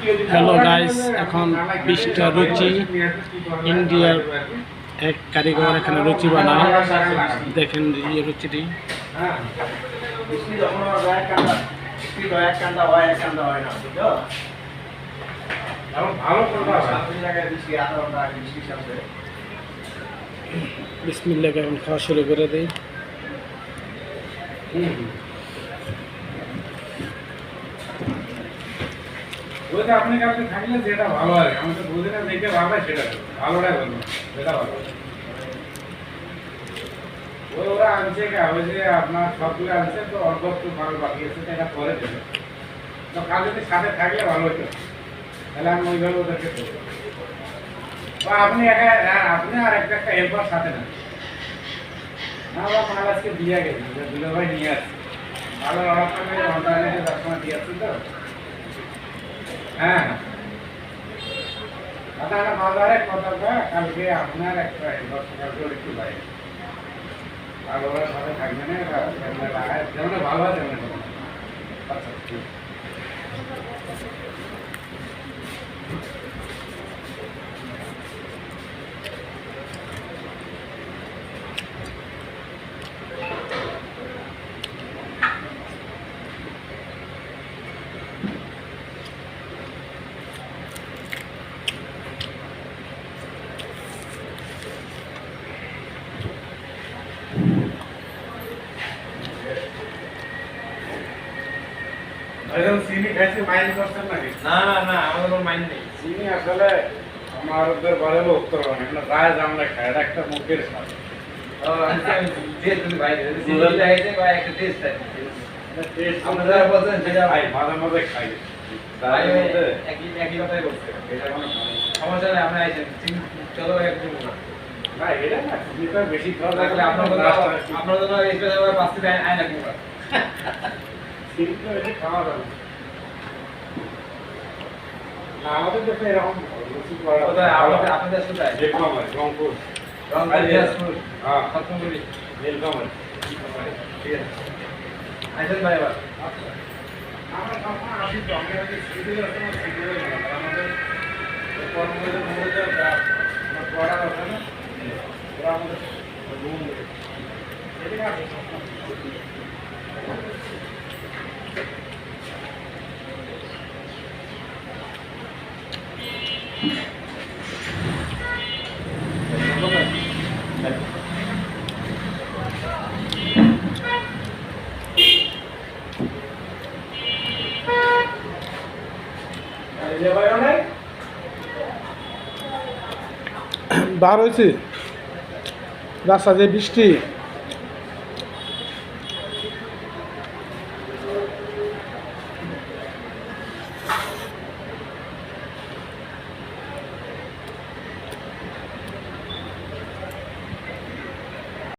Hello guys, এখন 20টা রুচি ইন্ডিয়ার এক কারিগর এখানে রুচি বানায়। দেখেন এই রুচিটি। বিসমিল্লাহ, এখন খাওয়া শুরু করে দেই। আপনি কাছে থাকলে যেটা ভালো হয়, আমি তো বুঝি না দেখে ভালো হয়, সেটা ভালোটাই ভালো, সেটা ভালো। ওরা আনছে ওই যে আপনার সবগুলো আনছে, তো অল্প একটু ভালো বাকি আছে, এটা পরে দেবে। তো কাল যদি সাথে থাকলে ভালো হতো, তাহলে আমি ওইভাবে ওদেরকে দেবো। বা আপনি আপনি আর একটা হেল্পার সাথে না, আমরা মাল আজকে দিয়ে গেছি, দুটো ভাই নিয়ে আসছি। ভালো অর্ডার করলে অনলাইনে দর্শনা দিয়ে আসছি তো। হ্যাঁ, দাদা বাজারে কথাটা কালকে আপনার একটা কালকে একটু বাইরে আর ওরা সাথে থাকবে না, যেমন ভালো হয় তেমন। আচ্ছা, ঠিক। চিনি খাইছি মাইন্ড করছেন নাকি? না না না, আমাদের কোনো মাইন্ড নেই। চিনি আসলে আমাদের বাড়ি হলো উত্তরবঙ্গ, এখানে রায় আমরা খাই, এটা একটা মুখের স্বাদ। আপনারা বলছেন সেটা ভাই মাঝে মাঝে খাই, একই কথাই বলছে। সমস্যা নেই, আপনি আইছেন, চলো একদিন না এটা না, চিনিটা বেশি খাওয়া থাকলে আপনার জন্য স্পেশাল 5 থেকে আয় রাখবো। চিনিটা বেশি খাওয়া যাবে না। আমাদের দেশে এরকম লুচি করা আপনাদের কোথায়? নীলফামারী, রংপুর। হ্যাঁ, সপ্তমপুরি। নীলফামারী। ঠিক আছে, আইছেন ভাই এবার। আমরা তখন আসি তো, আমরা সিভিল আমাদের কর্মচারীদের মধ্যে পড়া আছে না, ওরা আমাদের রুম এদিকে আসে। বার হয়েছে রাস্তা যে বৃষ্টি।